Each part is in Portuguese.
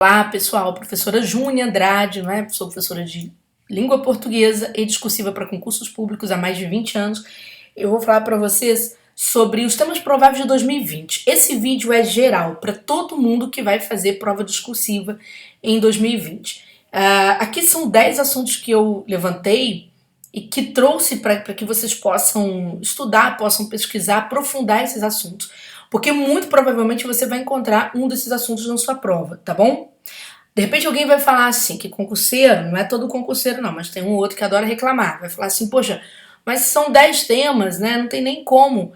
Olá, pessoal, professora Júnia Andrade, não é? Sou professora de língua portuguesa e discursiva para concursos públicos há mais de 20 anos. Eu vou falar para vocês sobre os temas prováveis de 2020. Esse vídeo é geral para todo mundo que vai fazer prova discursiva em 2020. Aqui são 10 assuntos que eu levantei e que trouxe para que vocês possam estudar, possam pesquisar, aprofundar esses assuntos. Porque muito provavelmente você vai encontrar um desses assuntos na sua prova, tá bom? De repente alguém vai falar assim, que concurseiro, não é todo concurseiro não, mas tem um outro que adora reclamar, vai falar assim, poxa, mas são 10 temas, né, não tem nem como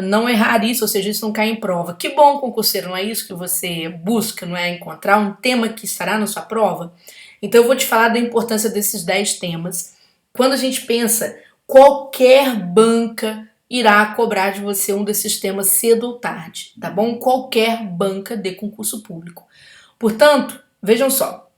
não errar isso, ou seja, isso não cai em prova. Que bom, concurseiro, não é isso que você busca, não é encontrar um tema que estará na sua prova? Então eu vou te falar da importância desses 10 temas. Quando a gente pensa, qualquer banca irá cobrar de você um desses temas cedo ou tarde, tá bom? Qualquer banca de concurso público. Portanto, vejam só,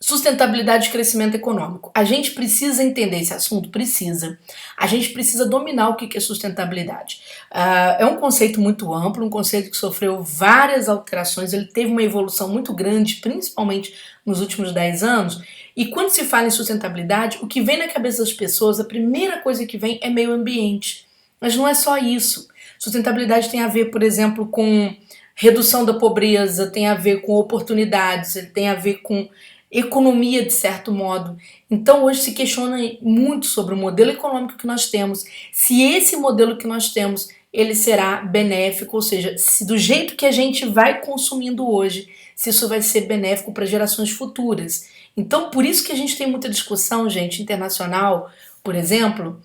sustentabilidade e crescimento econômico. A gente precisa entender esse assunto? Precisa. A gente precisa dominar o que é sustentabilidade. É um conceito muito amplo, um conceito que sofreu várias alterações, ele teve uma evolução muito grande, principalmente nos últimos 10 anos, e quando se fala em sustentabilidade, o que vem na cabeça das pessoas, a primeira coisa que vem é meio ambiente. Mas não é só isso. Sustentabilidade tem a ver, por exemplo, com redução da pobreza, tem a ver com oportunidades, tem a ver com economia de certo modo. Então hoje se questiona muito sobre o modelo econômico que nós temos, se esse modelo que nós temos ele será benéfico, ou seja, se do jeito que a gente vai consumindo hoje, se isso vai ser benéfico para gerações futuras. Então por isso que a gente tem muita discussão, gente, internacional, por exemplo,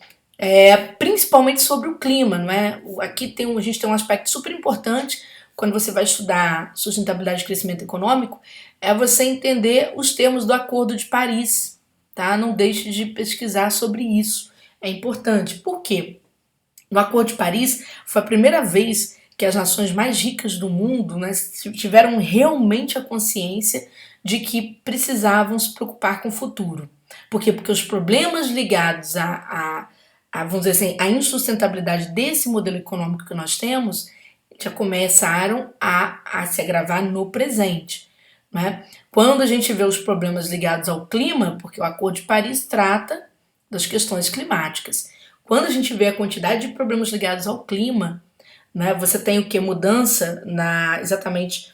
principalmente sobre o clima, não é? Aqui a gente tem um aspecto super importante quando você vai estudar sustentabilidade e crescimento econômico, é você entender os termos do Acordo de Paris, tá? Não deixe de pesquisar sobre isso, é importante. Por quê? No Acordo de Paris foi a primeira vez que as nações mais ricas do mundo, né, tiveram realmente a consciência de que precisavam se preocupar com o futuro. Por quê? Porque os problemas ligados vamos dizer assim, à insustentabilidade desse modelo econômico que nós temos já começaram a se agravar no presente. Né? Quando a gente vê os problemas ligados ao clima, porque o Acordo de Paris trata das questões climáticas. Quando a gente vê a quantidade de problemas ligados ao clima, né, você tem o que? Mudança exatamente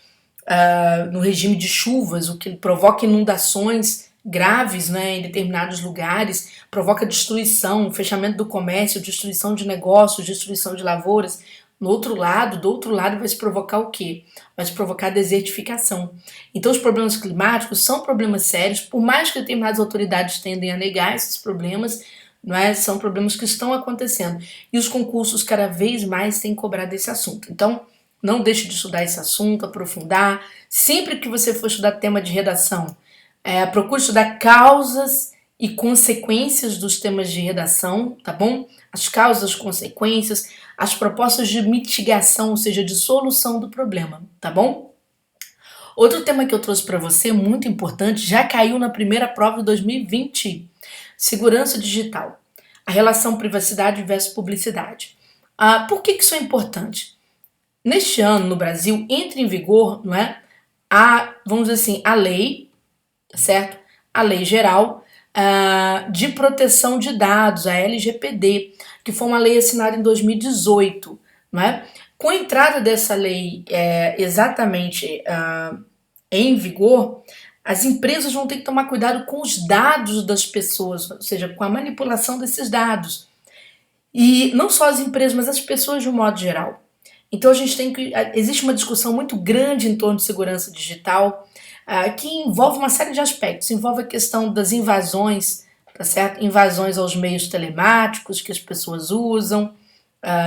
no regime de chuvas, o que provoca inundações graves, né, em determinados lugares, provoca destruição, fechamento do comércio, destruição de negócios, destruição de lavouras. No outro lado, do outro lado vai se provocar o quê? Vai se provocar desertificação. Então os problemas climáticos são problemas sérios, por mais que determinadas autoridades tendem a negar esses problemas, não é? São problemas que estão acontecendo. E os concursos cada vez mais têm cobrado esse assunto. Então, não deixe de estudar esse assunto, aprofundar. Sempre que você for estudar tema de redação, procure estudar causas e consequências dos temas de redação, tá bom? As causas, as consequências, as propostas de mitigação, ou seja, de solução do problema, tá bom? Outro tema que eu trouxe para você, muito importante, já caiu na primeira prova de 2020, segurança digital, a relação privacidade versus publicidade. Por que isso é importante? Neste ano, no Brasil, entra em vigor, não é, vamos dizer assim, a lei, certo? A lei geral de proteção de dados, a LGPD, que foi uma lei assinada em 2018, não é? Com a entrada dessa lei exatamente em vigor, as empresas vão ter que tomar cuidado com os dados das pessoas, ou seja, com a manipulação desses dados. E não só as empresas, mas as pessoas de um modo geral. Então existe uma discussão muito grande em torno de segurança digital, que envolve uma série de aspectos. Envolve a questão das invasões, tá certo? Invasões aos meios telemáticos que as pessoas usam,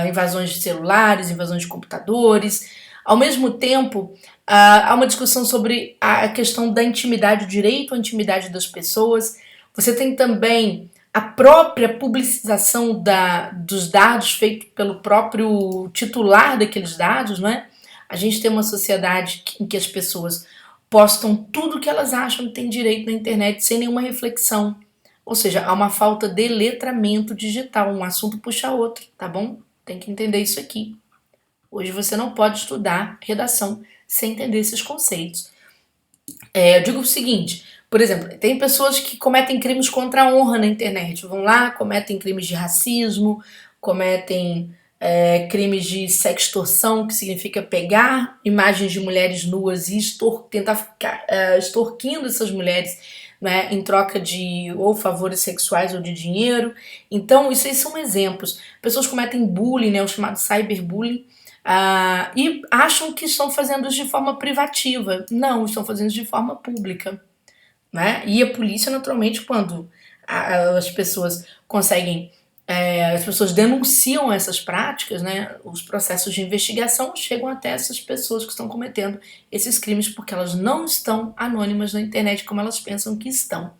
invasões de celulares, invasões de computadores. Ao mesmo tempo, há uma discussão sobre a questão da intimidade, o direito à intimidade das pessoas. Você tem também a própria publicização dos dados feito pelo próprio titular daqueles dados, não é? A gente tem uma sociedade em que as pessoas postam tudo o que elas acham que têm direito na internet sem nenhuma reflexão. Ou seja, há uma falta de letramento digital, um assunto puxa outro, tá bom? Tem que entender isso aqui. Hoje você não pode estudar redação sem entender esses conceitos. Eu digo o seguinte, por exemplo, tem pessoas que cometem crimes contra a honra na internet. Vão lá, cometem crimes de racismo, cometem crimes de sextorção, que significa pegar imagens de mulheres nuas e tentar ficar extorquindo essas mulheres, né, em troca de ou favores sexuais ou de dinheiro. Então, isso aí são exemplos. Pessoas cometem bullying, né, o chamado cyberbullying, e acham que estão fazendo isso de forma privativa. Não, estão fazendo isso de forma pública, né? E a polícia, naturalmente, quando as pessoas conseguem, as pessoas denunciam essas práticas, né? Os processos de investigação chegam até essas pessoas que estão cometendo esses crimes porque elas não estão anônimas na internet como elas pensam que estão.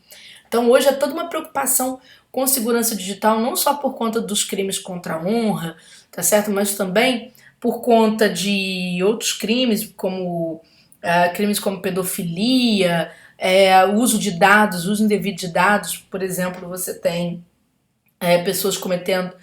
Então hoje é toda uma preocupação com segurança digital, não só por conta dos crimes contra a honra, tá certo? Mas também por conta de outros crimes, como crimes como pedofilia, uso de dados, uso indevido de dados. Por exemplo, você tem pessoas cometendo,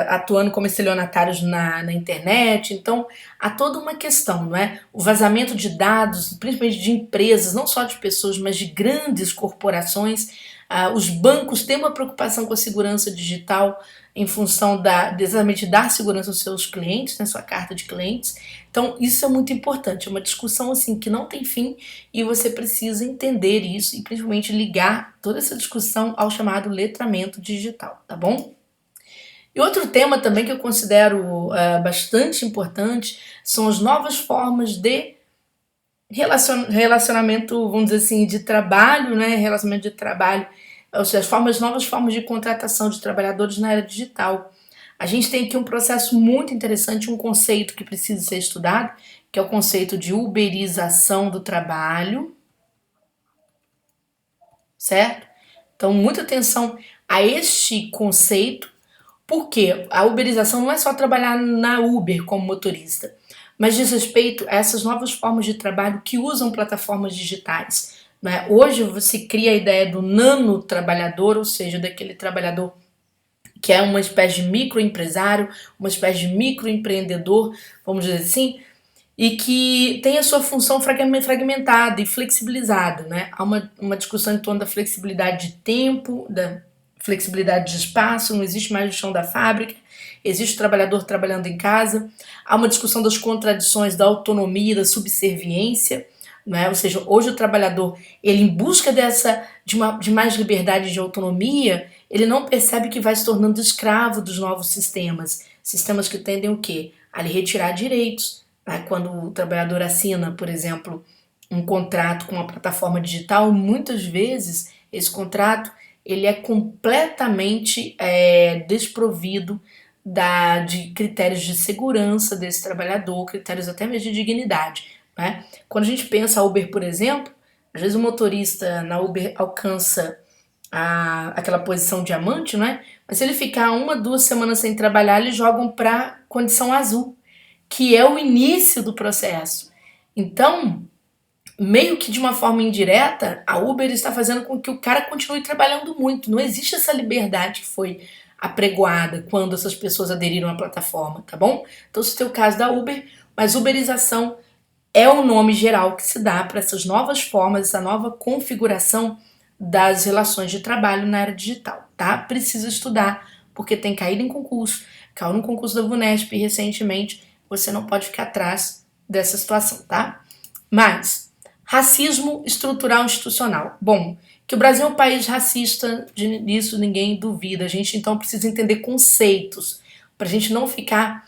atuando como estelionatários na internet. Então, há toda uma questão, não é? O vazamento de dados, principalmente de empresas, não só de pessoas, mas de grandes corporações. Os bancos têm uma preocupação com a segurança digital em função de exatamente dar segurança aos seus clientes, na sua carta de clientes. Então, isso é muito importante. É uma discussão assim que não tem fim e você precisa entender isso e principalmente ligar toda essa discussão ao chamado letramento digital, tá bom? E outro tema também que eu considero bastante importante são as novas formas de relacionamento, vamos dizer assim, de trabalho, né? Relacionamento de trabalho, ou seja, novas formas de contratação de trabalhadores na era digital. A gente tem aqui um processo muito interessante, um conceito que precisa ser estudado, que é o conceito de uberização do trabalho, certo? Então, muita atenção a este conceito, porque a uberização não é só trabalhar na Uber como motorista, mas diz respeito a essas novas formas de trabalho que usam plataformas digitais. Né? Hoje você cria a ideia do nano trabalhador, ou seja, daquele trabalhador que é uma espécie de microempresário, uma espécie de microempreendedor, vamos dizer assim, e que tem a sua função fragmentada e flexibilizada. Né? Há uma discussão em torno da flexibilidade de tempo, da flexibilidade de espaço, não existe mais o chão da fábrica, existe o trabalhador trabalhando em casa. Há uma discussão das contradições da autonomia e da subserviência. Né? Ou seja, hoje o trabalhador, ele em busca de mais liberdade e de autonomia, ele não percebe que vai se tornando escravo dos novos sistemas que tendem o quê? A lhe retirar direitos. Né? Quando o trabalhador assina, por exemplo, um contrato com uma plataforma digital, muitas vezes esse contrato ele é completamente desprovido de critérios de segurança desse trabalhador, critérios até mesmo de dignidade. Né? Quando a gente pensa a Uber, por exemplo, às vezes o motorista na Uber alcança aquela posição diamante, né? Mas se ele ficar 1, 2 semanas sem trabalhar, eles jogam para condição azul, que é o início do processo. Então, meio que de uma forma indireta, a Uber está fazendo com que o cara continue trabalhando muito. Não existe essa liberdade que foi apregoada quando essas pessoas aderiram à plataforma, tá bom? Então, esse é o caso da Uber, mas uberização é o nome geral que se dá para essas novas formas, essa nova configuração das relações de trabalho na era digital, tá? Precisa estudar, porque tem caído em concurso, caiu no concurso da VUNESP recentemente, você não pode ficar atrás dessa situação, tá? Mas, racismo estrutural institucional. Bom, que o Brasil é um país racista, disso ninguém duvida, a gente então precisa entender conceitos, para a gente não ficar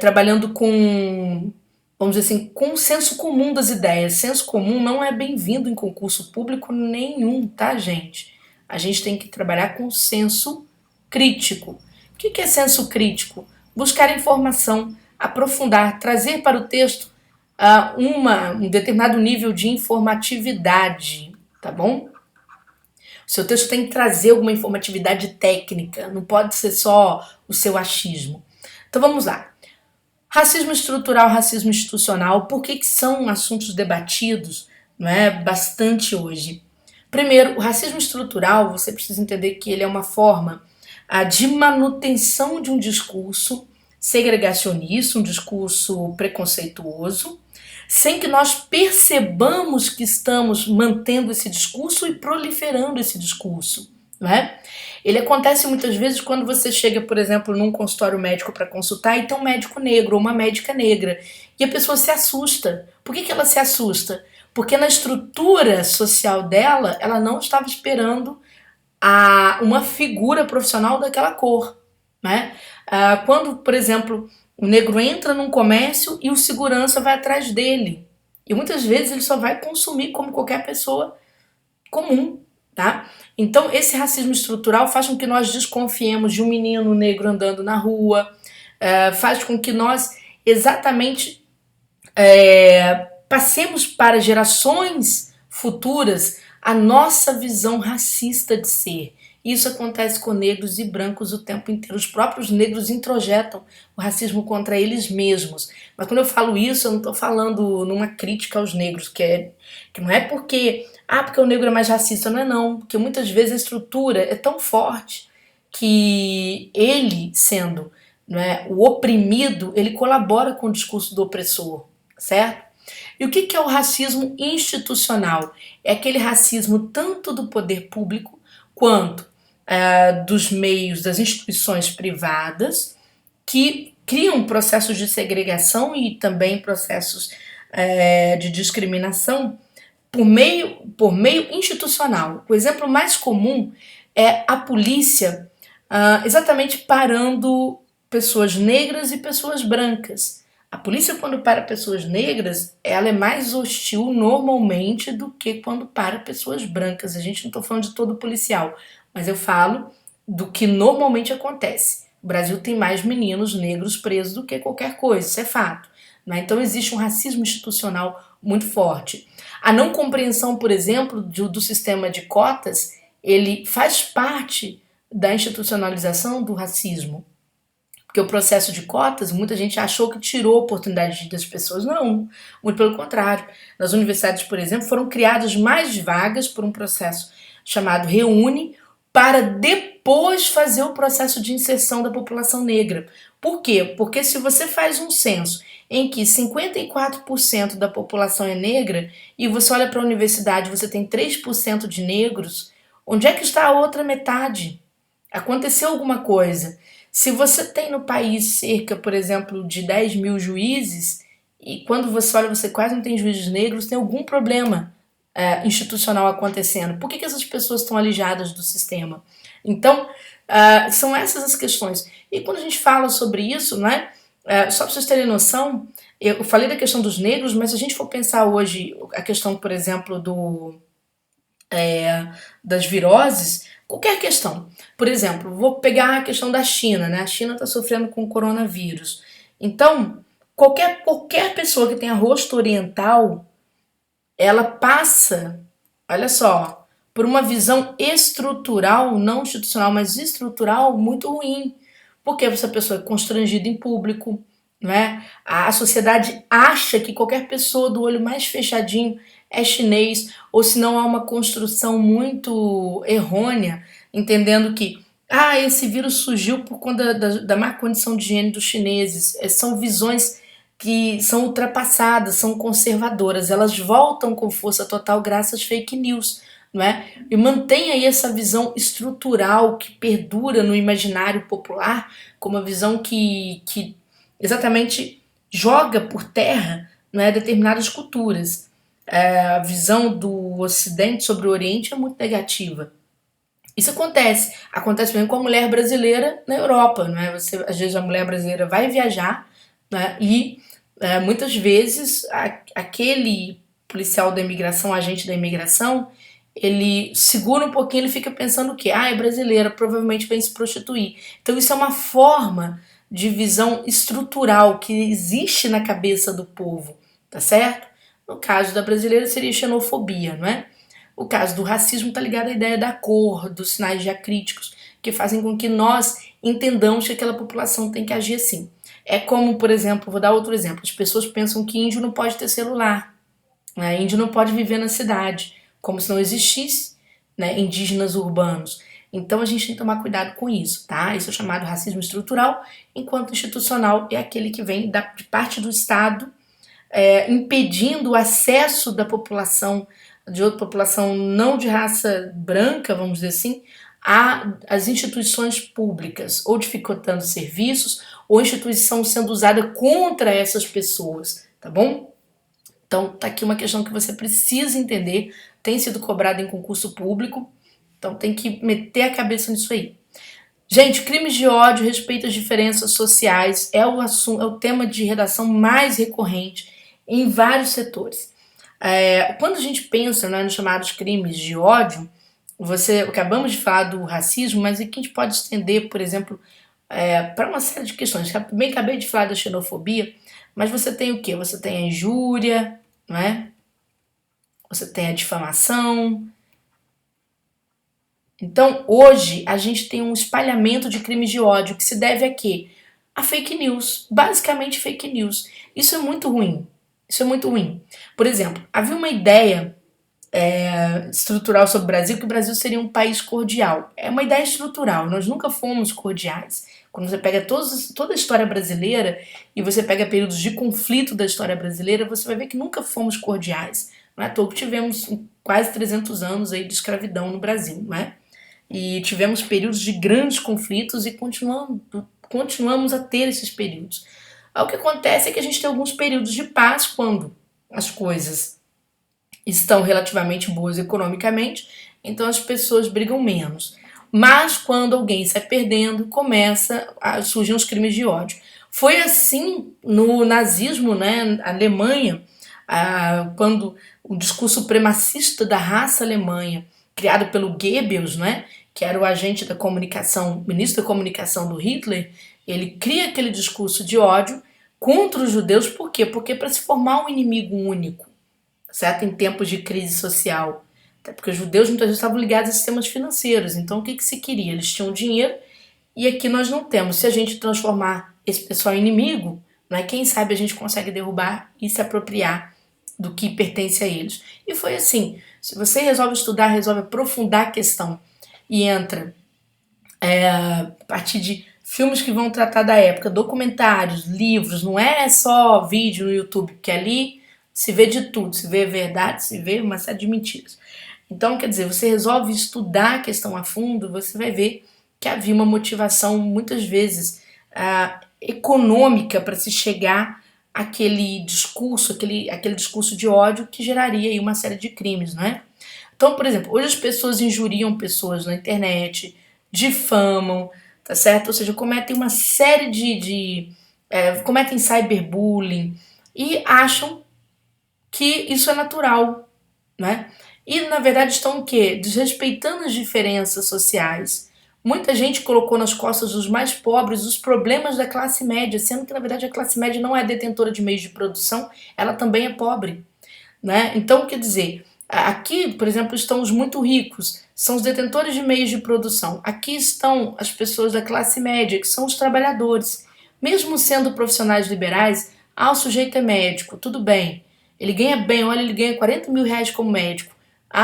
trabalhando com, vamos dizer assim, com o senso comum das ideias. Senso comum não é bem-vindo em concurso público nenhum, tá, gente? A gente tem que trabalhar com senso crítico. O que é senso crítico? Buscar informação, aprofundar, trazer para o texto um determinado nível de informatividade, tá bom? O seu texto tem que trazer alguma informatividade técnica, não pode ser só o seu achismo. Então vamos lá. Racismo estrutural, racismo institucional, por que são assuntos debatidos, não é, bastante hoje? Primeiro, o racismo estrutural, você precisa entender que ele é uma forma de manutenção de um discurso segregacionista, um discurso preconceituoso, sem que nós percebamos que estamos mantendo esse discurso e proliferando esse discurso, não é? Ele acontece muitas vezes quando você chega, por exemplo, num consultório médico para consultar e tem um médico negro ou uma médica negra e a pessoa se assusta. Por que ela se assusta? Porque na estrutura social dela, ela não estava esperando uma figura profissional daquela cor, né? Quando, por exemplo, o negro entra num comércio e o segurança vai atrás dele. E muitas vezes ele só vai consumir como qualquer pessoa comum, tá? Então, esse racismo estrutural faz com que nós desconfiemos de um menino negro andando na rua, faz com que nós exatamente passemos para gerações futuras a nossa visão racista de ser. Isso acontece com negros e brancos o tempo inteiro. Os próprios negros introjetam o racismo contra eles mesmos. Mas quando eu falo isso, eu não estou falando numa crítica aos negros, que não é porque o negro é mais racista, não é não. Porque muitas vezes a estrutura é tão forte que ele, sendo, não é, o oprimido, ele colabora com o discurso do opressor, certo? E o que é o racismo institucional? É aquele racismo tanto do poder público quanto dos meios das instituições privadas que criam processos de segregação e também processos de discriminação por meio institucional. O exemplo mais comum é a polícia exatamente parando pessoas negras e pessoas brancas. A polícia, quando para pessoas negras, ela é mais hostil normalmente do que quando para pessoas brancas. A gente não está falando de todo policial, mas eu falo do que normalmente acontece. O Brasil tem mais meninos negros presos do que qualquer coisa, isso é fato, né? Então existe um racismo institucional muito forte. A não compreensão, por exemplo, do sistema de cotas, ele faz parte da institucionalização do racismo. Porque o processo de cotas, muita gente achou que tirou a oportunidade das pessoas. Não, muito pelo contrário. Nas universidades, por exemplo, foram criadas mais vagas por um processo chamado Reúne, para depois fazer o processo de inserção da população negra. Por quê? Porque se você faz um censo em que 54% da população é negra e você olha para a universidade e você tem 3% de negros, onde é que está a outra metade? Aconteceu alguma coisa. Se você tem no país cerca, por exemplo, de 10 mil juízes, e quando você olha, você quase não tem juízes negros, tem algum problema institucional acontecendo. Por que essas pessoas estão alijadas do sistema? Então, são essas as questões. E quando a gente fala sobre isso, né, só para vocês terem noção, eu falei da questão dos negros, mas se a gente for pensar hoje a questão, por exemplo, das viroses, qualquer questão. Por exemplo, vou pegar a questão da China, né? A China está sofrendo com o coronavírus. Então, qualquer pessoa que tenha rosto oriental, ela passa, olha só, por uma visão estrutural, não institucional, mas estrutural muito ruim. Porque essa pessoa é constrangida em público, né? A sociedade acha que qualquer pessoa do olho mais fechadinho é chinês, ou se não há uma construção muito errônea, entendendo que esse vírus surgiu por conta da má condição de higiene dos chineses. São visões que são ultrapassadas, são conservadoras, elas voltam com força total graças às fake news, não é? E mantém aí essa visão estrutural que perdura no imaginário popular, como uma visão que exatamente joga por terra, não é, determinadas culturas. A visão do Ocidente sobre o Oriente é muito negativa. Isso acontece mesmo com a mulher brasileira na Europa, não é? Às vezes a mulher brasileira vai viajar, né, e muitas vezes aquele policial da imigração, agente da imigração, ele segura um pouquinho, ele fica pensando o quê? É brasileira, provavelmente vem se prostituir. Então isso é uma forma de visão estrutural que existe na cabeça do povo, tá certo? No caso da brasileira seria xenofobia, não é? O caso do racismo está ligado à ideia da cor, dos sinais diacríticos, que fazem com que nós entendamos que aquela população tem que agir assim. É como, por exemplo, vou dar outro exemplo, as pessoas pensam que índio não pode ter celular, né? Índio não pode viver na cidade, como se não existisse, né, indígenas urbanos. Então a gente tem que tomar cuidado com isso, tá? Isso é chamado racismo estrutural, enquanto institucional é aquele que vem de parte do Estado, impedindo o acesso da população, de outra população não de raça branca, vamos dizer assim, às instituições públicas, ou dificultando serviços, ou instituição sendo usada contra essas pessoas, tá bom? Então, tá aqui uma questão que você precisa entender, tem sido cobrada em concurso público, então tem que meter a cabeça nisso aí. Gente, crimes de ódio, respeito às diferenças sociais é o tema de redação mais recorrente em vários setores. Quando a gente pensa, né, nos chamados crimes de ódio, acabamos de falar do racismo, mas aqui a gente pode estender, por exemplo, para uma série de questões. Também acabei de falar da xenofobia, mas você tem o quê? Você tem a injúria, não é? Você tem a difamação. Então, hoje, a gente tem um espalhamento de crimes de ódio que se deve a quê? A fake news. Basicamente, fake news. Isso é muito ruim. Isso é muito ruim. Por exemplo, havia uma ideia estrutural sobre o Brasil, que o Brasil seria um país cordial. É uma ideia estrutural. Nós nunca fomos cordiais. Quando você pega toda a história brasileira e você pega períodos de conflito da história brasileira, você vai ver que nunca fomos cordiais. Não é à toa que tivemos quase 300 anos aí de escravidão no Brasil, não é? E tivemos períodos de grandes conflitos e continuamos a ter esses períodos. O que acontece é que a gente tem alguns períodos de paz quando as coisas estão relativamente boas economicamente, então as pessoas brigam menos. Mas quando alguém sai perdendo, começa a surgir os crimes de ódio. Foi assim no nazismo, né, na Alemanha, quando o discurso supremacista da raça alemã, criado pelo Goebbels, né, que era o agente da comunicação, ministro da comunicação do Hitler, ele cria aquele discurso de ódio contra os judeus. Por quê? Porque para se formar um inimigo único, certo? Em tempos de crise social. Até porque os judeus muitas vezes estavam ligados a sistemas financeiros. Então o que se queria? Eles tinham dinheiro e aqui nós não temos. Se a gente transformar esse pessoal em inimigo, né, quem sabe a gente consegue derrubar e se apropriar do que pertence a eles. E foi assim. Se você resolve estudar, resolve aprofundar a questão e entra a partir de filmes que vão tratar da época, documentários, livros, não é só vídeo no YouTube, porque ali se vê de tudo, se vê verdade, se vê uma série de mentiras. Então, quer dizer, você resolve estudar a questão a fundo, você vai ver que havia uma motivação, muitas vezes, econômica para se chegar àquele discurso, aquele discurso de ódio que geraria aí uma série de crimes, não é? Então, por exemplo, hoje as pessoas injuriam pessoas na internet, difamam, tá certo? Ou seja, cometem uma série cometem cyberbullying e acham que isso é natural, né? E, na verdade, estão o quê? Desrespeitando as diferenças sociais. Muita gente colocou nas costas dos mais pobres os problemas da classe média, sendo que, na verdade, a classe média não é detentora de meios de produção, ela também é pobre, né? Então, quer dizer, aqui, por exemplo, estão os muito ricos, são os detentores de meios de produção. Aqui estão as pessoas da classe média, que são os trabalhadores. Mesmo sendo profissionais liberais, o sujeito é médico, tudo bem. Ele ganha bem, olha, ele ganha 40 mil reais como médico.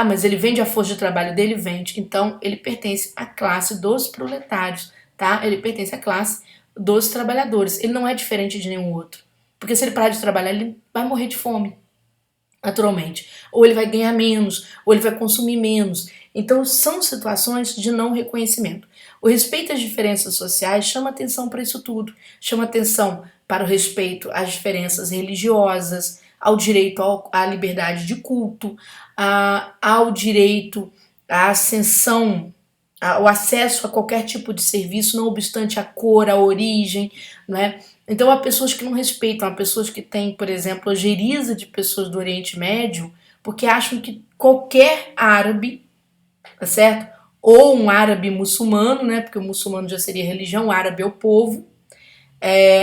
Mas ele vende a força de trabalho dele? Vende. Então, ele pertence à classe dos proletários, tá? Ele pertence à classe dos trabalhadores. Ele não é diferente de nenhum outro. Porque se ele parar de trabalhar, ele vai morrer de fome, naturalmente. Ou ele vai ganhar menos, ou ele vai consumir menos. Então, são situações de não reconhecimento. O respeito às diferenças sociais chama atenção para isso tudo. Chama atenção para o respeito às diferenças religiosas, ao direito à liberdade de culto, ao direito à ascensão, ao acesso a qualquer tipo de serviço, não obstante a cor, a origem, né? Então há pessoas que não respeitam, há pessoas que têm, por exemplo, a ojeriza de pessoas do Oriente Médio, porque acham que qualquer árabe, tá certo? Ou um árabe muçulmano, né? Porque o muçulmano já seria religião, o árabe é o povo.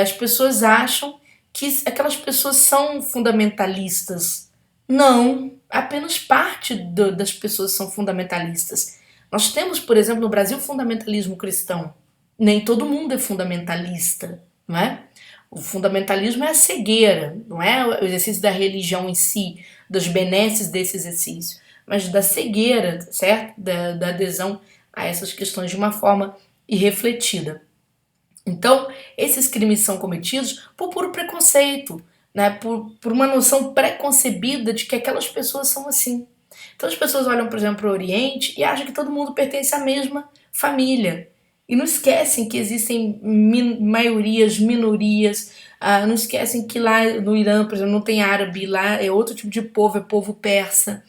As pessoas acham que aquelas pessoas são fundamentalistas. Não, apenas parte das pessoas são fundamentalistas. Nós temos, por exemplo, no Brasil, fundamentalismo cristão. Nem todo mundo é fundamentalista, não é? O fundamentalismo é a cegueira, não é o exercício da religião em si, das benesses desse exercício, mas da cegueira, certo? Da adesão a essas questões de uma forma irrefletida. Então, esses crimes são cometidos por puro preconceito, né, por uma noção pré-concebida de que aquelas pessoas são assim. Então as pessoas olham, por exemplo, para o Oriente e acham que todo mundo pertence à mesma família. E não esquecem que existem maiorias, minorias, não esquecem que lá no Irã, por exemplo, não tem árabe, lá é outro tipo de povo, é povo persa.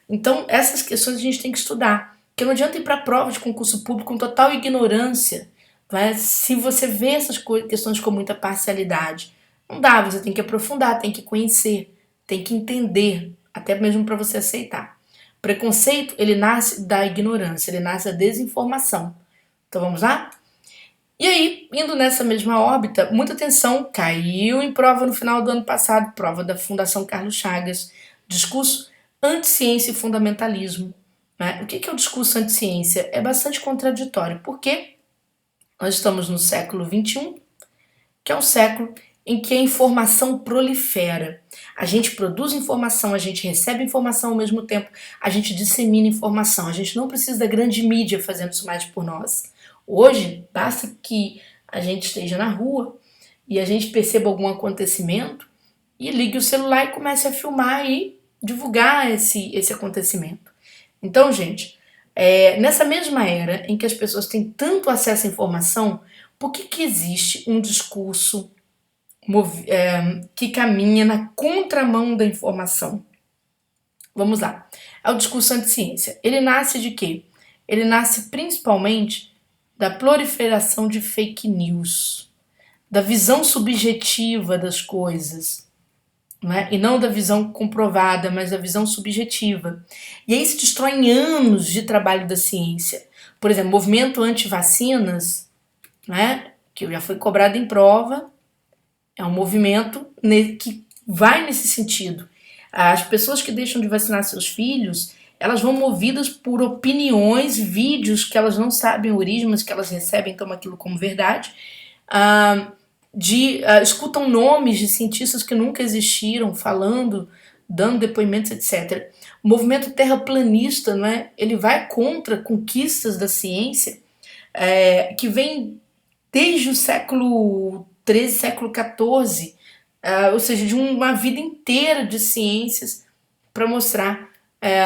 Então essas questões a gente tem que estudar. Porque não adianta ir para a prova de concurso público com total ignorância, né, se você vê essas questões com muita parcialidade. Não dá, você tem que aprofundar, tem que conhecer, tem que entender, até mesmo para você aceitar. Preconceito, ele nasce da ignorância, ele nasce da desinformação. Então vamos lá? E aí, indo nessa mesma órbita, muita atenção, caiu em prova no final do ano passado, prova da Fundação Carlos Chagas, discurso anti-ciência e fundamentalismo. Né? O que é o discurso anti-ciência? É bastante contraditório, porque nós estamos no século XXI, que é um século em que a informação prolifera. A gente produz informação, a gente recebe informação ao mesmo tempo, a gente dissemina informação. A gente não precisa da grande mídia fazendo isso mais por nós. Hoje, basta que a gente esteja na rua e a gente perceba algum acontecimento e ligue o celular e comece a filmar e divulgar esse acontecimento. Então, gente, nessa mesma era em que as pessoas têm tanto acesso à informação, por que existe um discurso que caminha na contramão da informação? Vamos lá. É o discurso anti-ciência. Ele nasce de quê? Ele nasce principalmente da proliferação de fake news, da visão subjetiva das coisas, né? E não da visão comprovada, mas da visão subjetiva. E aí se destrói anos de trabalho da ciência. Por exemplo, movimento anti-vacinas, né? Que já foi cobrado em prova, é um movimento que vai nesse sentido. As pessoas que deixam de vacinar seus filhos, elas vão movidas por opiniões, vídeos que elas não sabem a origem, mas que elas recebem, tomam aquilo como verdade, escutam nomes de cientistas que nunca existiram, falando, dando depoimentos, etc. O movimento terraplanista, né, ele vai contra conquistas da ciência, que vem desde o século XIII, século XIV, ou seja, de uma vida inteira de ciências para mostrar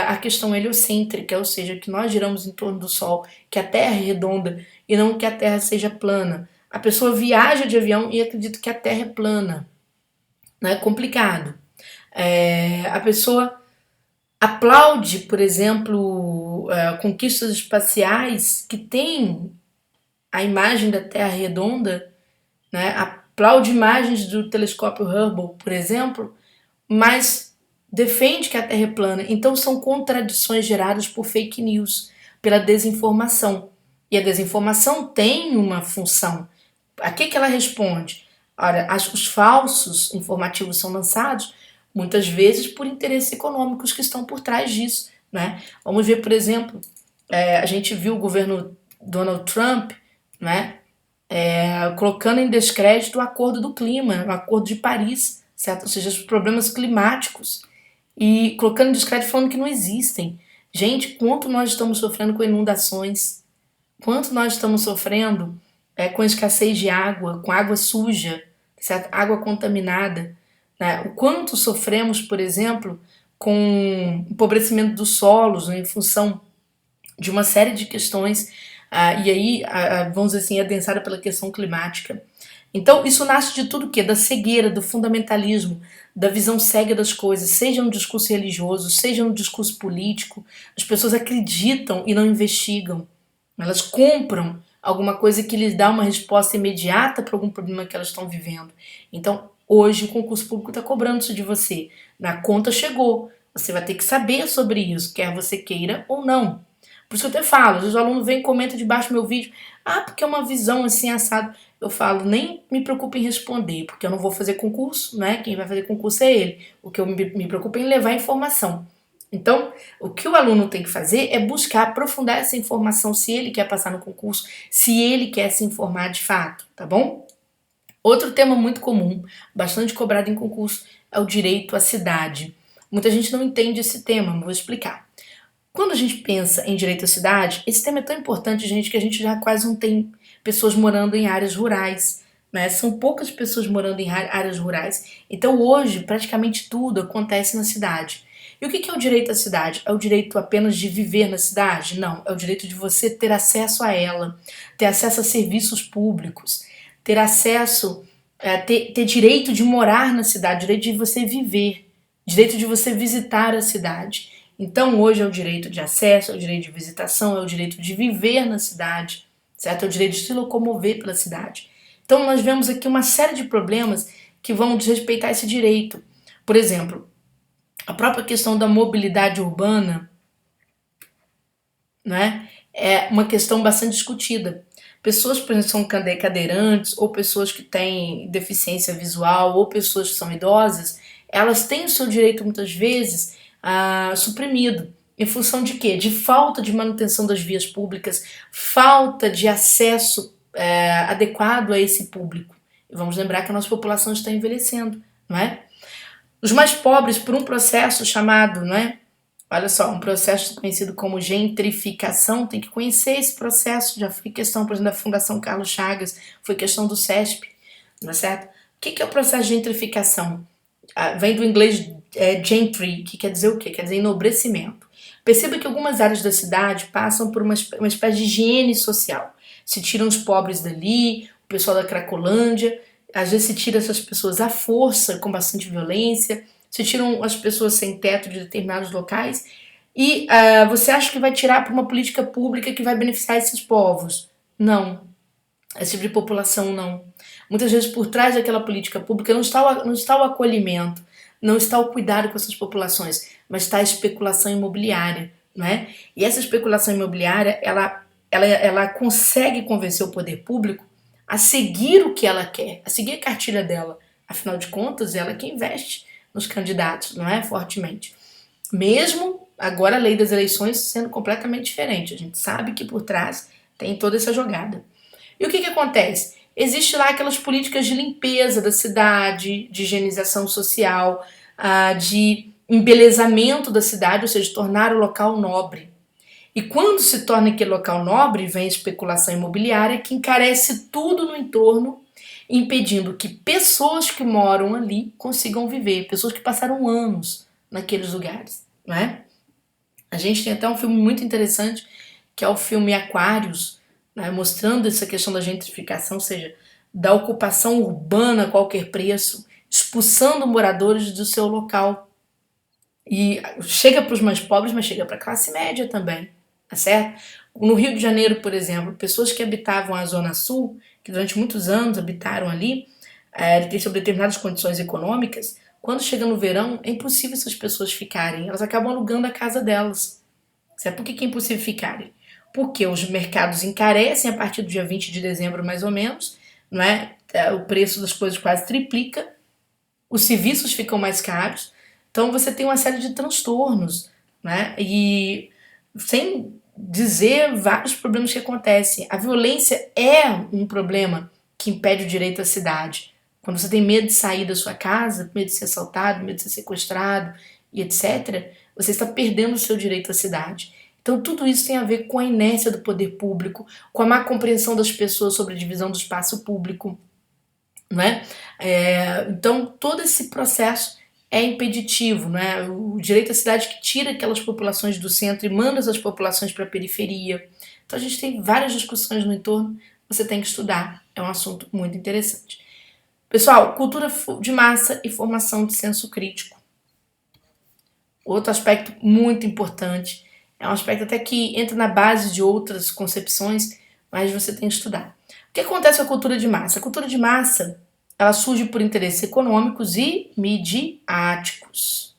a questão heliocêntrica, ou seja, que nós giramos em torno do Sol, que a Terra é redonda e não que a Terra seja plana. A pessoa viaja de avião e acredita que a Terra é plana. Não é complicado. A pessoa aplaude, por exemplo, conquistas espaciais que têm a imagem da Terra redonda, né? Aplaude imagens do telescópio Hubble, por exemplo, mas defende que a Terra é plana. Então são contradições geradas por fake news, pela desinformação. E a desinformação tem uma função. A que ela responde? Olha, os falsos informativos são lançados muitas vezes por interesses econômicos que estão por trás disso, né? Vamos ver, por exemplo, a gente viu o governo Donald Trump, né, colocando em descrédito o acordo do clima, o acordo de Paris, certo? Ou seja, os problemas climáticos, e colocando em descrédito falando que não existem. Gente, quanto nós estamos sofrendo com inundações, quanto nós estamos sofrendo com escassez de água, com água suja, certo? Água contaminada, né? O quanto sofremos, por exemplo, com empobrecimento dos solos, né, em função de uma série de questões, e aí, vamos dizer assim, adensada pela questão climática. Então, isso nasce de tudo o quê? Da cegueira, do fundamentalismo, da visão cega das coisas, seja no discurso religioso, seja no discurso político. As pessoas acreditam e não investigam. Elas compram alguma coisa que lhes dá uma resposta imediata para algum problema que elas estão vivendo. Então, hoje, o concurso público está cobrando isso de você. Na conta chegou. Você vai ter que saber sobre isso, quer você queira ou não. Por isso que eu até falo, às vezes o aluno vem e comenta debaixo do meu vídeo, porque é uma visão assim, assado. Eu falo, nem me preocupe em responder, porque eu não vou fazer concurso, né? Quem vai fazer concurso é ele. O que eu me preocupo é em levar informação. Então, o que o aluno tem que fazer é buscar aprofundar essa informação se ele quer passar no concurso, se ele quer se informar de fato, tá bom? Outro tema muito comum, bastante cobrado em concurso, é o direito à cidade. Muita gente não entende esse tema, mas vou explicar. Quando a gente pensa em direito à cidade, esse tema é tão importante, gente, que a gente já quase não tem pessoas morando em áreas rurais, né? São poucas pessoas morando em áreas rurais. Então hoje praticamente tudo acontece na cidade. E o que é o direito à cidade? É o direito apenas de viver na cidade? Não, é o direito de você ter acesso a ela, ter acesso a serviços públicos, ter acesso, ter direito de morar na cidade, direito de você viver, direito de você visitar a cidade. Então hoje é o direito de acesso, é o direito de visitação, é o direito de viver na cidade, certo? É o direito de se locomover pela cidade. Então nós vemos aqui uma série de problemas que vão desrespeitar esse direito. Por exemplo, a própria questão da mobilidade urbana, né, é uma questão bastante discutida. Pessoas, por exemplo, são cadeirantes, ou pessoas que têm deficiência visual, ou pessoas que são idosas, elas têm o seu direito, muitas vezes, suprimido. Em função de quê? De falta de manutenção das vias públicas, falta de acesso adequado a esse público. E vamos lembrar que a nossa população está envelhecendo, não é? Os mais pobres, por um processo chamado, não é? Olha só, um processo conhecido como gentrificação, tem que conhecer esse processo. Já foi questão, por exemplo, da Fundação Carlos Chagas, foi questão do CESP, não é certo? O que é o processo de gentrificação? Vem do inglês gentry, que quer dizer o quê? Quer dizer enobrecimento. Perceba que algumas áreas da cidade passam por uma espécie de higiene social. Se tiram os pobres dali, o pessoal da Cracolândia, às vezes se tira essas pessoas à força, com bastante violência, se tiram as pessoas sem teto de determinados locais, e você acha que vai tirar para uma política pública que vai beneficiar esses povos? Não. Esse tipo de população não. Muitas vezes por trás daquela política pública não está o acolhimento, não está o cuidado com essas populações, mas está a especulação imobiliária, não é? E essa especulação imobiliária, ela consegue convencer o poder público a seguir o que ela quer, a seguir a cartilha dela. Afinal de contas, ela é que investe nos candidatos, não é? Fortemente. Mesmo agora a lei das eleições sendo completamente diferente. A gente sabe que por trás tem toda essa jogada. E o que acontece? Existe lá aquelas políticas de limpeza da cidade, de higienização social, de embelezamento da cidade, ou seja, tornar o local nobre. E quando se torna aquele local nobre, vem a especulação imobiliária que encarece tudo no entorno, impedindo que pessoas que moram ali consigam viver, pessoas que passaram anos naqueles lugares, não é? A gente tem até um filme muito interessante, que é o filme Aquários, né, mostrando essa questão da gentrificação, ou seja, da ocupação urbana a qualquer preço, expulsando moradores do seu local. E chega para os mais pobres, mas chega para a classe média também, tá certo? No Rio de Janeiro, por exemplo, pessoas que habitavam a Zona Sul, que durante muitos anos habitaram ali, sob determinadas condições econômicas, quando chega no verão, é impossível essas pessoas ficarem, elas acabam alugando a casa delas. Certo? Por que é impossível ficarem? Porque os mercados encarecem a partir do dia 20 de dezembro, mais ou menos, não é? O preço das coisas quase triplica, os serviços ficam mais caros, então você tem uma série de transtornos, né? E sem dizer vários problemas que acontecem. A violência é um problema que impede o direito à cidade. Quando você tem medo de sair da sua casa, medo de ser assaltado, medo de ser sequestrado e etc., você está perdendo o seu direito à cidade. Então tudo isso tem a ver com a inércia do poder público, com a má compreensão das pessoas sobre a divisão do espaço público, não é? Então todo esse processo é impeditivo, né? O direito à cidade que tira aquelas populações do centro e manda essas populações para a periferia. Então a gente tem várias discussões no entorno, você tem que estudar, é um assunto muito interessante. Pessoal, cultura de massa e formação de senso crítico. Outro aspecto muito importante, é um aspecto até que entra na base de outras concepções, mas você tem que estudar. O que acontece com a cultura de massa? A cultura de massa, ela surge por interesses econômicos e midiáticos.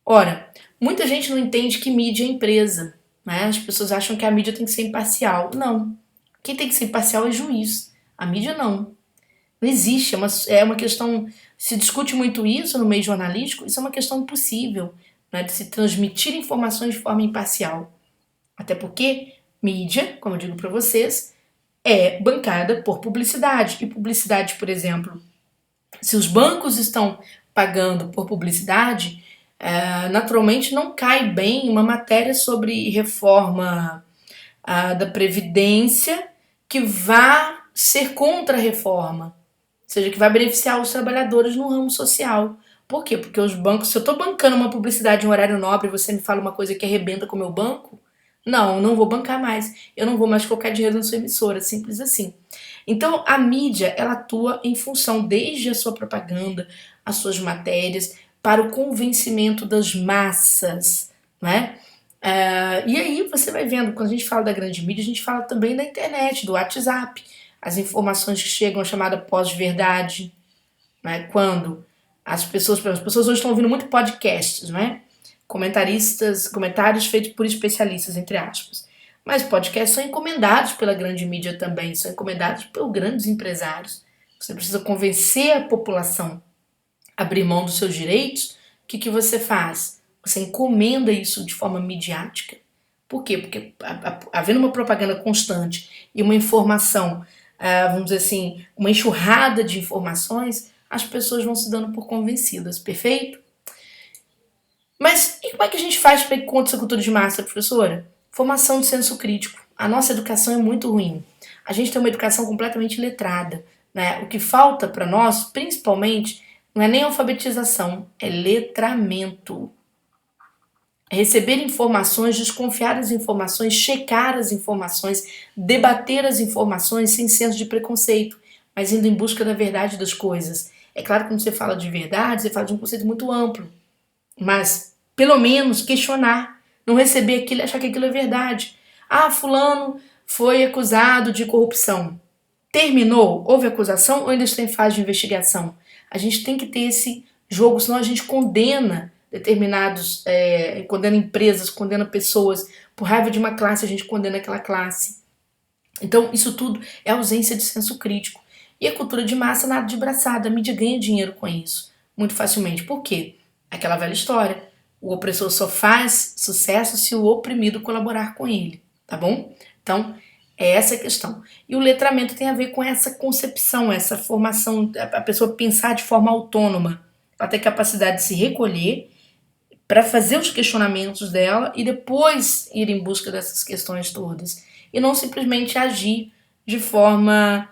Ora, muita gente não entende que mídia é empresa, né? As pessoas acham que a mídia tem que ser imparcial. Não. Quem tem que ser imparcial é juiz. A mídia não. Não existe. É uma questão... Se discute muito isso no meio jornalístico, isso é uma questão impossível, né, de se transmitir informações de forma imparcial. Até porque mídia, como eu digo para vocês, é bancada por publicidade. E publicidade, por exemplo, se os bancos estão pagando por publicidade, naturalmente não cai bem uma matéria sobre reforma da Previdência que vá ser contra a reforma, ou seja, que vai beneficiar os trabalhadores no ramo social. Por quê? Porque os bancos, se eu estou bancando uma publicidade em horário nobre e você me fala uma coisa que arrebenta com o meu banco, não vou bancar mais. Eu não vou mais colocar dinheiro na sua emissora, simples assim. Então, a mídia, ela atua em função desde a sua propaganda, as suas matérias, para o convencimento das massas, né? E aí você vai vendo, quando a gente fala da grande mídia, a gente fala também da internet, do WhatsApp, as informações que chegam, a chamada pós-verdade, né? Quando as pessoas hoje estão ouvindo muito podcasts, né? Comentários feitos por especialistas, entre aspas. Mas podcasts são encomendados pela grande mídia também, são encomendados por grandes empresários. Você precisa convencer a população a abrir mão dos seus direitos. O que você faz? Você encomenda isso de forma midiática. Por quê? Porque havendo uma propaganda constante e uma informação, vamos dizer assim, uma enxurrada de informações, as pessoas vão se dando por convencidas, perfeito? Mas e como é que a gente faz para ir contra essa cultura de massa, professora? Formação de senso crítico. A nossa educação é muito ruim. A gente tem uma educação completamente letrada, né? O que falta para nós, principalmente, não é nem alfabetização, é letramento. É receber informações, desconfiar das informações, checar as informações, debater as informações sem senso de preconceito, mas indo em busca da verdade das coisas. É claro que quando você fala de verdade, você fala de um conceito muito amplo, mas pelo menos questionar, não receber aquilo e achar que aquilo é verdade. Fulano foi acusado de corrupção. Terminou? Houve acusação ou ainda está em fase de investigação? A gente tem que ter esse jogo, senão a gente condena condena empresas, condena pessoas. Por raiva de uma classe, a gente condena aquela classe. Então, isso tudo é ausência de senso crítico. E a cultura de massa, nada de braçada. A mídia ganha dinheiro com isso, muito facilmente. Por quê? Aquela velha história. O opressor só faz sucesso se o oprimido colaborar com ele, tá bom? Então, é essa a questão. E o letramento tem a ver com essa concepção, essa formação, a pessoa pensar de forma autônoma. Ela tem capacidade de se recolher para fazer os questionamentos dela e depois ir em busca dessas questões todas. E não simplesmente agir de forma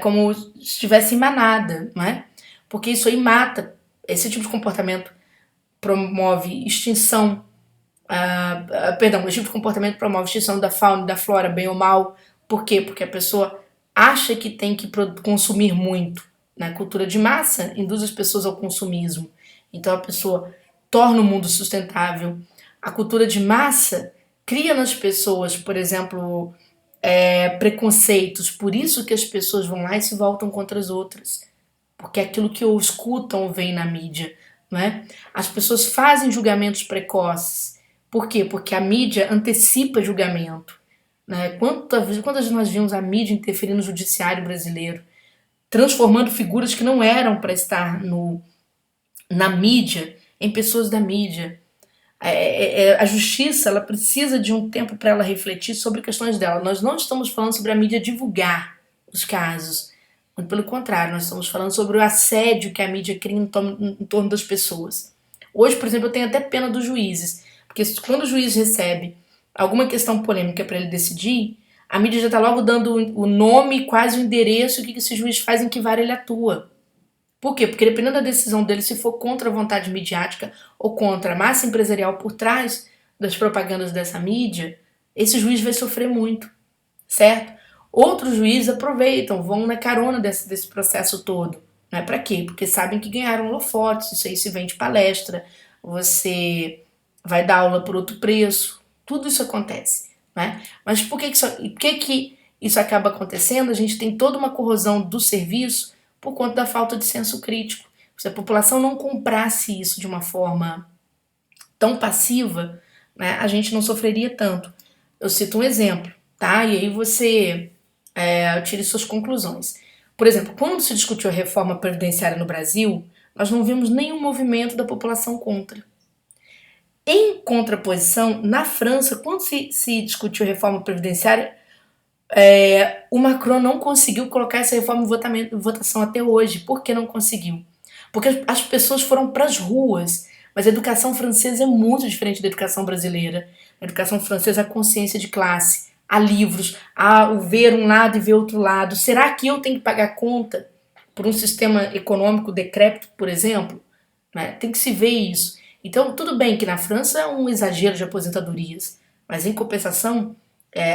como se estivesse em manada, não é? Porque isso aí mata. Esse tipo de comportamento promove extinção, esse tipo de comportamento promove extinção da fauna e da flora, bem ou mal. Por quê? Porque a pessoa acha que tem que consumir muito. Na cultura de massa, induz as pessoas ao consumismo. Então a pessoa torna o mundo sustentável. A cultura de massa cria nas pessoas, por exemplo, preconceitos. Por isso que as pessoas vão lá e se voltam contra as outras. Porque aquilo que ou escutam ou veem na mídia. Né? As pessoas fazem julgamentos precoces. Por quê? Porque a mídia antecipa julgamento. Né? Quantas nós vimos a mídia interferir no judiciário brasileiro, transformando figuras que não eram para estar na mídia em pessoas da mídia. A justiça, ela precisa de um tempo para ela refletir sobre questões dela. Nós não estamos falando sobre a mídia divulgar os casos. Muito pelo contrário, nós estamos falando sobre o assédio que a mídia cria em torno das pessoas. Hoje, por exemplo, eu tenho até pena dos juízes, porque quando o juiz recebe alguma questão polêmica para ele decidir, a mídia já está logo dando o nome, quase o endereço, o que esse juiz faz, em que vara ele atua. Por quê? Porque dependendo da decisão dele, se for contra a vontade midiática ou contra a massa empresarial por trás das propagandas dessa mídia, esse juiz vai sofrer muito, certo? Outros juízes aproveitam, vão na carona desse processo todo. Né? Para quê? Porque sabem que ganharam holofotes, isso aí se vende palestra, você vai dar aula por outro preço, tudo isso acontece. Né? Mas por que isso acaba acontecendo? A gente tem toda uma corrosão do serviço por conta da falta de senso crítico. Se a população não comprasse isso de uma forma tão passiva, né, a gente não sofreria tanto. Eu cito um exemplo, tá? E aí você tire suas conclusões. Por exemplo, quando se discutiu a reforma previdenciária no Brasil, nós não vimos nenhum movimento da população contra. Em contraposição, na França, quando se discutiu a reforma previdenciária, o Macron não conseguiu colocar essa reforma em votação até hoje. Por que não conseguiu? Porque as pessoas foram para as ruas. Mas a educação francesa é muito diferente da educação brasileira. Na educação francesa, a consciência de classe, a livros, a o ver um lado e ver outro lado. Será que eu tenho que pagar conta por um sistema econômico decrépito, por exemplo? Né? Tem que se ver isso. Então, tudo bem que na França é um exagero de aposentadorias, mas em compensação,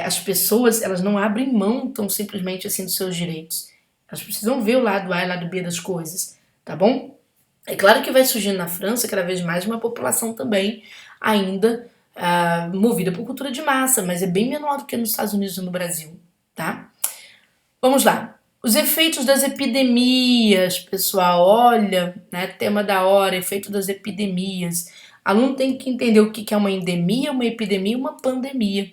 as pessoas elas não abrem mão tão simplesmente assim dos seus direitos. Elas precisam ver o lado A e o lado B das coisas, tá bom? É claro que vai surgindo na França cada vez mais uma população também ainda movida por cultura de massa, mas é bem menor do que nos Estados Unidos e no Brasil, tá? Vamos lá. Os efeitos das epidemias, pessoal, olha, né, tema da hora, efeito das epidemias. Aluno tem que entender o que é uma endemia, uma epidemia e uma pandemia.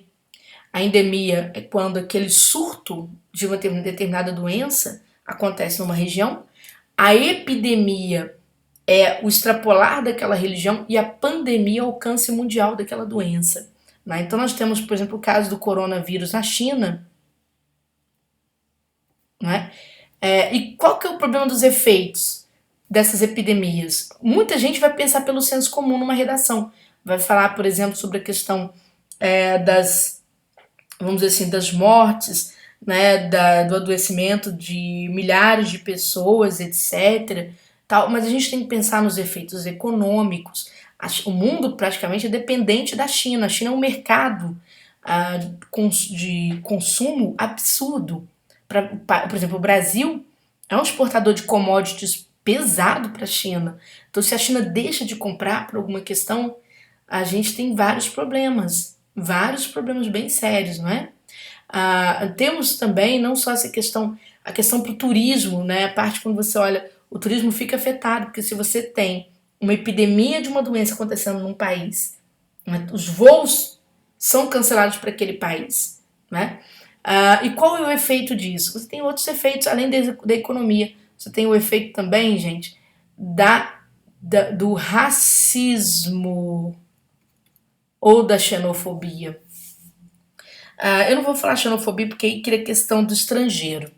A endemia é quando aquele surto de uma determinada doença acontece numa região. A epidemia é o extrapolar daquela religião e a pandemia é o alcance mundial daquela doença. Né? Então nós temos, por exemplo, o caso do coronavírus na China. Né? E qual que é o problema dos efeitos dessas epidemias? Muita gente vai pensar pelo senso comum numa redação. Vai falar, por exemplo, sobre a questão vamos dizer assim, das mortes, né, do adoecimento de milhares de pessoas, etc. Tal, mas a gente tem que pensar nos efeitos econômicos. O mundo praticamente é dependente da China. A China é um mercado de consumo absurdo. Por exemplo, o Brasil é um exportador de commodities pesado para a China. Então, se a China deixa de comprar por alguma questão, a gente tem vários problemas bem sérios, não é? Temos também não só essa questão, a questão para o turismo, né? A parte quando você olha, o turismo fica afetado, porque se você tem uma epidemia de uma doença acontecendo num país, né, os voos são cancelados para aquele país, né? E qual é o efeito disso? Você tem outros efeitos, além da economia. Você tem o efeito também, gente, do racismo ou da xenofobia. Eu não vou falar xenofobia porque aí cria questão do estrangeiro,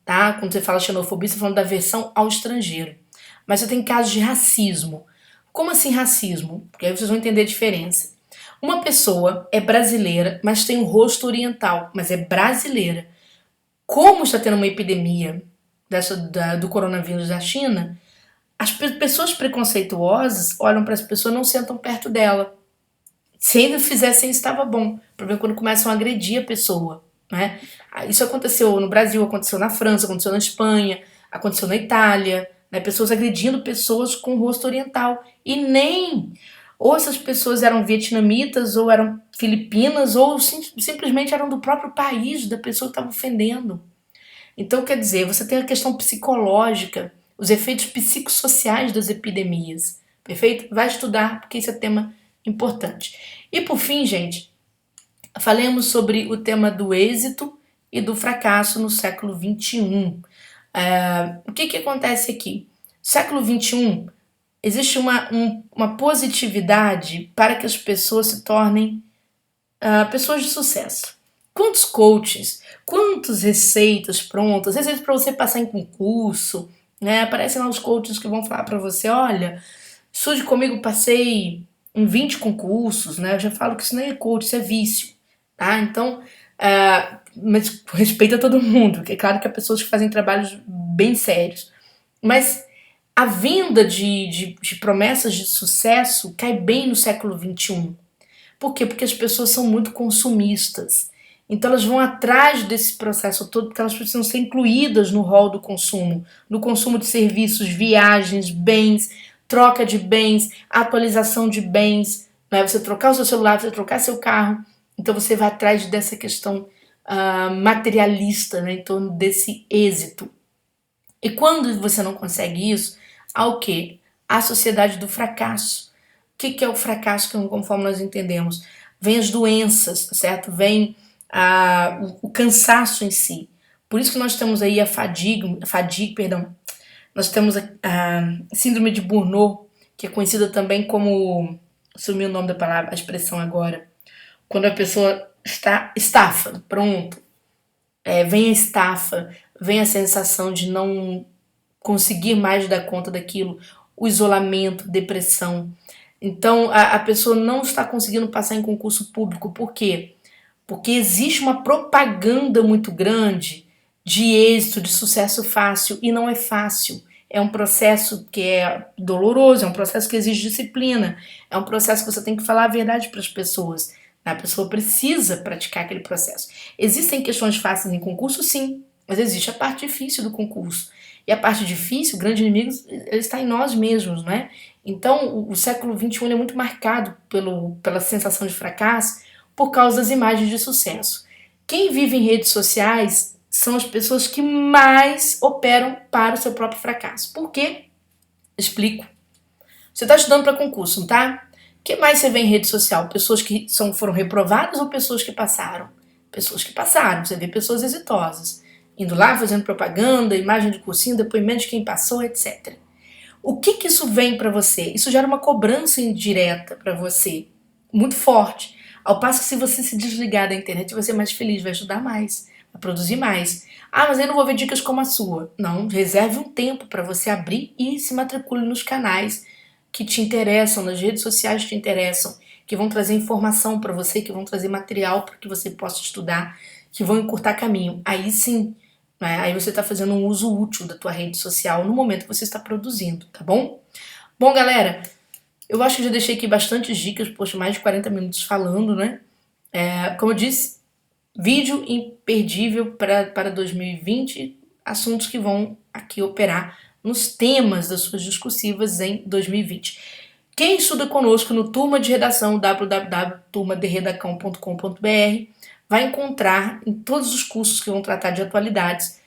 tá? Quando você fala xenofobia, você está falando da aversão ao estrangeiro. Mas você tem casos de racismo. Como assim racismo? Porque aí vocês vão entender a diferença. Uma pessoa é brasileira, mas tem um rosto oriental, mas é brasileira. Como está tendo uma epidemia do coronavírus da China, as pessoas preconceituosas olham para as pessoas e não sentam perto dela. Se ainda fizessem isso, estava bom. O problema é quando começam a agredir a pessoa. Né? Isso aconteceu no Brasil, aconteceu na França, aconteceu na Espanha, aconteceu na Itália. Né? Pessoas agredindo pessoas com rosto oriental. E nem... Ou essas pessoas eram vietnamitas, ou eram filipinas, ou simplesmente eram do próprio país da pessoa que estava ofendendo. Então, quer dizer, você tem a questão psicológica, os efeitos psicossociais das epidemias. Perfeito? Vai estudar, porque isso é tema importante. E por fim, gente, falemos sobre o tema do êxito e do fracasso no século XXI. O que acontece aqui? No século XXI, existe uma positividade para que as pessoas se tornem pessoas de sucesso. Quantos coaches, quantas receitas prontas, receitas para você passar em concurso, né? Aparecem lá os coaches que vão falar para você, olha, estude comigo, passei em 20 concursos, né? Eu já falo que isso nem é coach, isso é vício, tá? Então, mas respeita todo mundo, porque é claro que há pessoas que fazem trabalhos bem sérios, mas a venda de promessas de sucesso cai bem no século XXI. Por quê? Porque as pessoas são muito consumistas. Então elas vão atrás desse processo todo porque elas precisam ser incluídas no rol do consumo. No consumo de serviços, viagens, bens, troca de bens, atualização de bens. Né? Você trocar o seu celular, você trocar seu carro. Então você vai atrás dessa questão materialista, né? Em torno desse êxito. E quando você não consegue isso, há o quê? A sociedade do fracasso. O que é o fracasso, conforme nós entendemos? Vem as doenças, certo? Vem o cansaço em si. Por isso que nós temos aí a fadiga, perdão. Nós temos a síndrome de Burnout, que é conhecida também como, sumiu o nome da palavra, a expressão agora, quando a pessoa está estafa, pronto. Vem a estafa, vem a sensação de não conseguir mais dar conta daquilo, o isolamento, depressão. Então, a pessoa não está conseguindo passar em concurso público. Por quê? porque existe uma propaganda muito grande de êxito, de sucesso fácil, e não é fácil. É um processo que é doloroso, é um processo que exige disciplina, é um processo que você tem que falar a verdade para as pessoas. A pessoa precisa praticar aquele processo. Existem questões fáceis em concurso, sim, mas existe a parte difícil do concurso. E a parte difícil, o grande inimigo, ele está em nós mesmos, não é? Então, o século XXI é muito marcado pela sensação de fracasso por causa das imagens de sucesso. Quem vive em redes sociais são as pessoas que mais operam para o seu próprio fracasso. Por quê? Explico. Você está estudando para concurso, não tá? O que mais você vê em rede social? Pessoas que foram reprovadas ou pessoas que passaram? Pessoas que passaram. Você vê pessoas exitosas. Indo lá, fazendo propaganda, imagem de cursinho, depoimento de quem passou, etc. O que isso vem para você? Isso gera uma cobrança indireta para você, muito forte. Ao passo que se você se desligar da internet, você vai ser mais feliz, vai estudar mais, vai produzir mais. Ah, mas eu não vou ver dicas como a sua. Não, reserve um tempo para você abrir e se matricule nos canais que te interessam, nas redes sociais que te interessam, que vão trazer informação para você, que vão trazer material para que você possa estudar, que vão encurtar caminho. Aí sim, né? Aí você está fazendo um uso útil da tua rede social no momento que você está produzindo, tá bom? Bom, galera, eu acho que já deixei aqui bastantes dicas, poxa, mais de 40 minutos falando, né? Como eu disse, vídeo imperdível para 2020, assuntos que vão aqui operar nos temas das suas discursivas em 2020. Quem estuda conosco no Turma de Redação, www.turmaderedacão.com.br, vai encontrar em todos os cursos que vão tratar de atualidades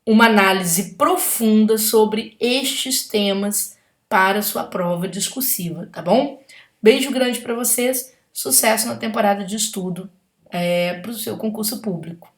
uma análise profunda sobre estes temas para sua prova discursiva, tá bom? Beijo grande para vocês, sucesso na temporada de estudo para o seu concurso público.